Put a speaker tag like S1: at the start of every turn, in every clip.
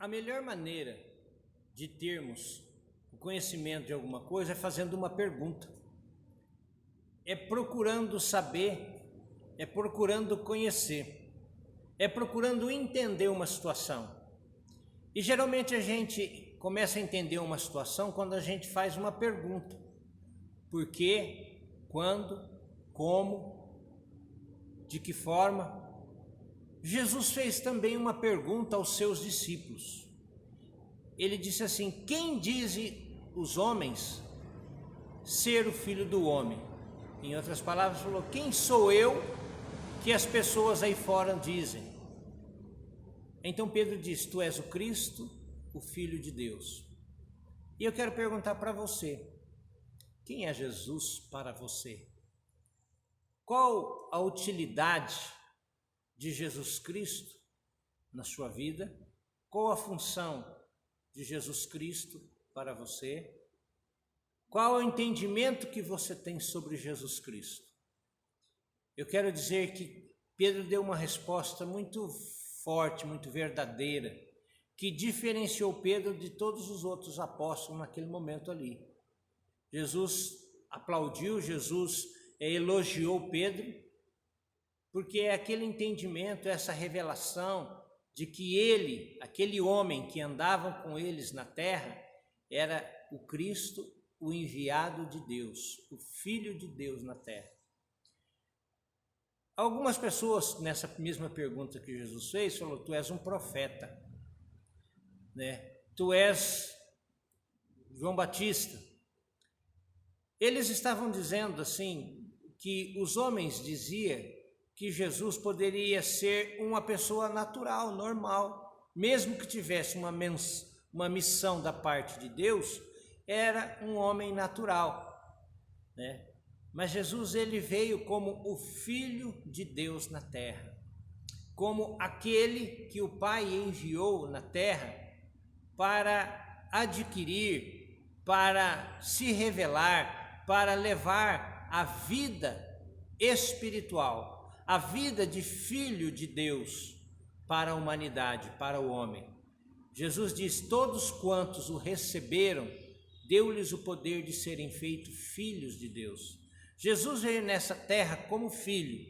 S1: A melhor maneira de termos o conhecimento de alguma coisa é fazendo uma pergunta. É procurando saber, é procurando conhecer, é procurando entender uma situação. E geralmente a gente começa a entender uma situação quando a gente faz uma pergunta. Por quê? Quando? Como? De que forma? Jesus fez também uma pergunta aos seus discípulos. Ele disse assim: quem dizem os homens ser o Filho do Homem? Em outras palavras, falou: quem sou eu que as pessoas aí fora dizem? Então Pedro disse: tu és o Cristo, o Filho de Deus. E eu quero perguntar para você: quem é Jesus para você? Qual a utilidade de Jesus Cristo na sua vida? Qual a função de Jesus Cristo para você? Qual é o entendimento que você tem sobre Jesus Cristo? Eu quero dizer que Pedro deu uma resposta muito forte, muito verdadeira, que diferenciou Pedro de todos os outros apóstolos naquele momento ali. Jesus aplaudiu, Jesus elogiou Pedro, porque é aquele entendimento, essa revelação de que ele, aquele homem que andava com eles na terra, era o Cristo, o enviado de Deus, o Filho de Deus na terra. Algumas pessoas, nessa mesma pergunta que Jesus fez, falou: tu és um profeta, né? Tu és João Batista. Eles estavam dizendo assim, que os homens diziam que Jesus poderia ser uma pessoa natural, normal, mesmo que tivesse uma missão da parte de Deus, era um homem natural, né? Mas Jesus, ele veio como o Filho de Deus na terra, como aquele que o Pai enviou na terra para adquirir, para se revelar, para levar a vida espiritual, a vida de Filho de Deus para a humanidade, para o homem. Jesus diz: todos quantos o receberam, deu-lhes o poder de serem feitos filhos de Deus. Jesus veio nessa terra como filho,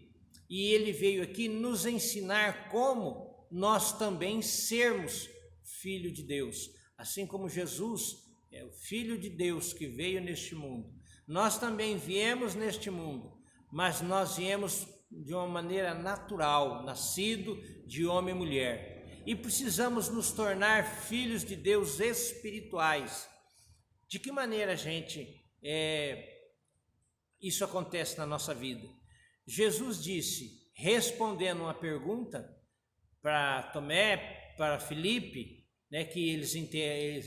S1: e ele veio aqui nos ensinar como nós também sermos filho de Deus. Assim como Jesus é o Filho de Deus que veio neste mundo, nós também viemos neste mundo, mas nós viemos de uma maneira natural, nascido de homem e mulher, e precisamos nos tornar filhos de Deus espirituais. De que maneira, gente, isso acontece na nossa vida? Jesus disse, respondendo uma pergunta para Tomé, para Filipe, né, que eles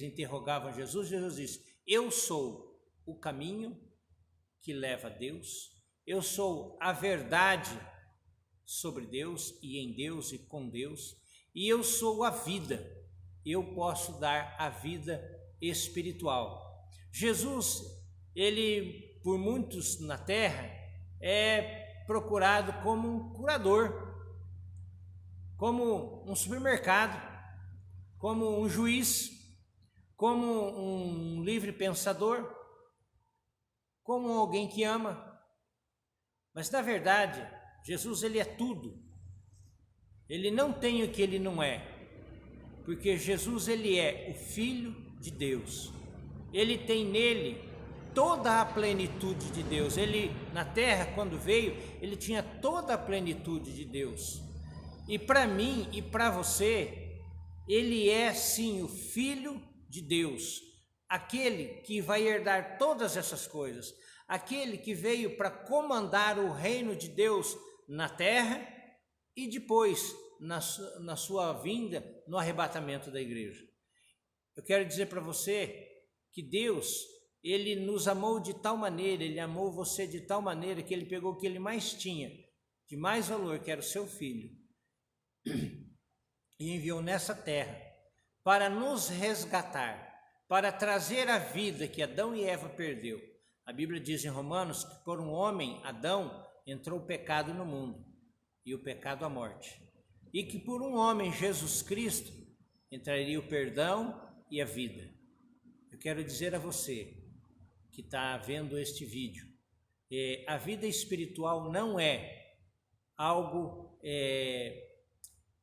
S1: interrogavam Jesus, Jesus disse: eu sou o caminho que leva a Deus, eu sou a verdade sobre Deus e em Deus e com Deus, e eu sou a vida, eu posso dar a vida espiritual. Jesus, ele, por muitos na terra, é procurado como um curador, como um supermercado, como um juiz, como um livre pensador, como alguém que ama. Mas na verdade, Jesus, ele é tudo. Ele não tem o que ele não é, porque Jesus, ele é o Filho de Deus. Ele tem nele toda a plenitude de Deus. Ele, na terra, quando veio, ele tinha toda a plenitude de Deus. E para mim e para você, ele é sim o Filho de Deus, aquele que vai herdar todas essas coisas, aquele que veio para comandar o reino de Deus na terra e depois na sua vinda, no arrebatamento da igreja. Eu quero dizer para você que Deus, ele nos amou de tal maneira, ele amou você de tal maneira que ele pegou o que ele mais tinha, de mais valor, que era o seu filho, e enviou nessa terra para nos resgatar, para trazer a vida que Adão e Eva perdeu. A Bíblia diz em Romanos que por um homem, Adão, entrou o pecado no mundo, e o pecado a morte. E que por um homem, Jesus Cristo, entraria o perdão e a vida. Eu quero dizer a você que está vendo este vídeo, a vida espiritual não é algo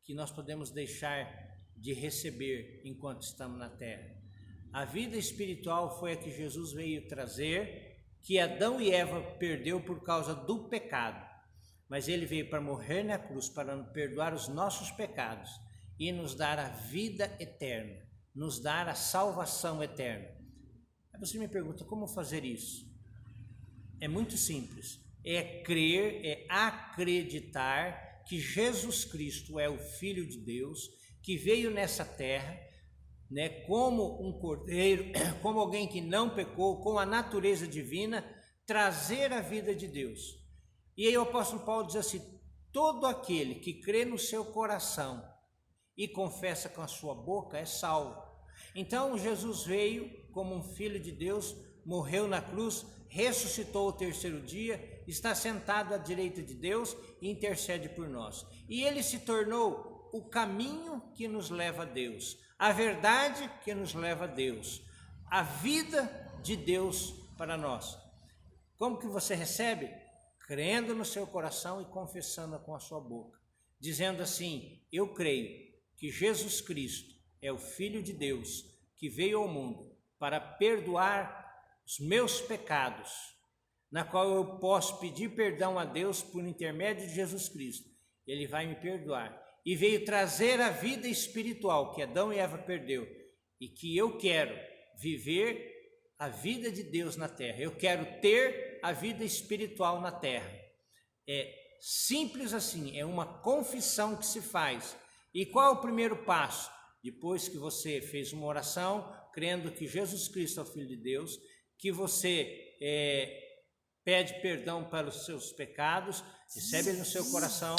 S1: que nós podemos deixar de receber enquanto estamos na terra. A vida espiritual foi a que Jesus veio trazer, que Adão e Eva perdeu por causa do pecado. Mas ele veio para morrer na cruz, para perdoar os nossos pecados e nos dar a vida eterna, nos dar a salvação eterna. Aí você me pergunta, como fazer isso? É muito simples, é crer, é acreditar que Jesus Cristo é o Filho de Deus, que veio nessa terra, né, como um cordeiro, como alguém que não pecou, com a natureza divina, trazer a vida de Deus. E aí o apóstolo Paulo diz assim, todo aquele que crê no seu coração e confessa com a sua boca é salvo. Então Jesus veio como um Filho de Deus, morreu na cruz, ressuscitou ao terceiro dia, está sentado à direita de Deus e intercede por nós. E ele se tornou o caminho que nos leva a Deus, a verdade que nos leva a Deus, a vida de Deus para nós. Como que você recebe? Crendo no seu coração e confessando com a sua boca, dizendo assim, eu creio que Jesus Cristo é o Filho de Deus, que veio ao mundo para perdoar os meus pecados, na qual eu posso pedir perdão a Deus por intermédio de Jesus Cristo. Ele vai me perdoar. E veio trazer a vida espiritual que Adão e Eva perdeu, e que eu quero viver a vida de Deus na terra. Eu quero ter a vida espiritual na terra. É simples assim, é uma confissão que se faz. E qual é o primeiro passo? Depois que você fez uma oração, crendo que Jesus Cristo é o Filho de Deus, que você pede perdão pelos seus pecados, recebe ele no seu coração.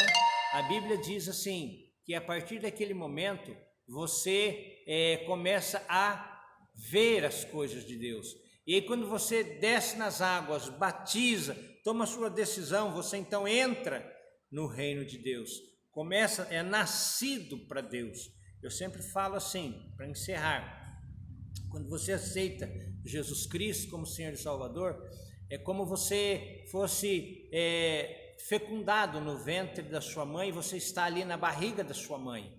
S1: A Bíblia diz assim, que a partir daquele momento, você começa a ver as coisas de Deus. E aí quando você desce nas águas, batiza, toma a sua decisão, você então entra no reino de Deus. É nascido para Deus. Eu sempre falo assim, para encerrar, quando você aceita Jesus Cristo como Senhor e Salvador, é como você fosse fecundado no ventre da sua mãe, você está ali na barriga da sua mãe,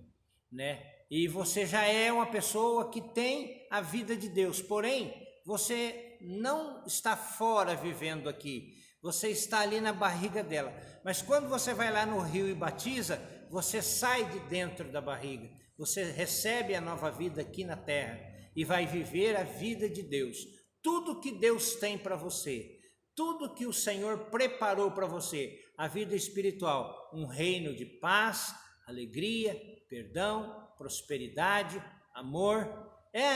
S1: né? E você já é uma pessoa que tem a vida de Deus, porém, você não está fora vivendo aqui, você está ali na barriga dela. Mas quando você vai lá no rio e batiza, você sai de dentro da barriga, você recebe a nova vida aqui na terra e vai viver a vida de Deus. Tudo que Deus tem para você, tudo que o Senhor preparou para você, a vida espiritual, um reino de paz, alegria, perdão, prosperidade, amor.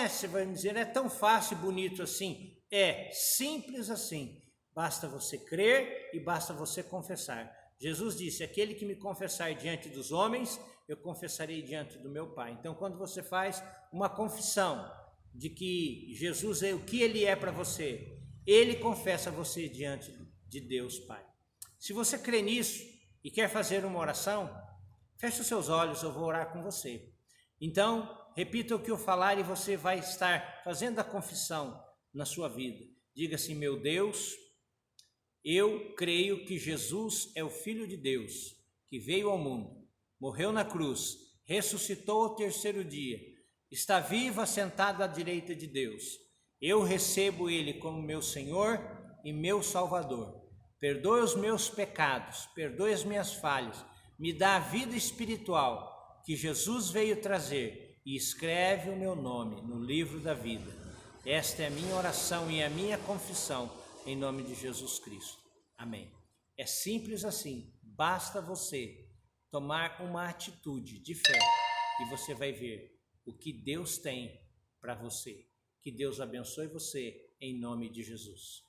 S1: Você vai me dizer, é tão fácil e bonito assim? É simples assim, basta você crer e basta você confessar. Jesus disse, aquele que me confessar diante dos homens, eu confessarei diante do meu Pai. Então quando você faz uma confissão de que Jesus é o que Ele é para você, Ele confessa você diante de Deus Pai. Se você crê nisso e quer fazer uma oração, feche os seus olhos, eu vou orar com você. Então, repita o que eu falar e você vai estar fazendo a confissão na sua vida. Diga assim, meu Deus, eu creio que Jesus é o Filho de Deus, que veio ao mundo, morreu na cruz, ressuscitou ao terceiro dia, está vivo assentado à direita de Deus. Eu recebo Ele como meu Senhor e meu Salvador. Perdoe os meus pecados, perdoe as minhas falhas, me dá a vida espiritual que Jesus veio trazer e escreve o meu nome no livro da vida. Esta é a minha oração e a minha confissão em nome de Jesus Cristo. Amém. É simples assim, basta você tomar uma atitude de fé e você vai ver o que Deus tem para você. Que Deus abençoe você em nome de Jesus.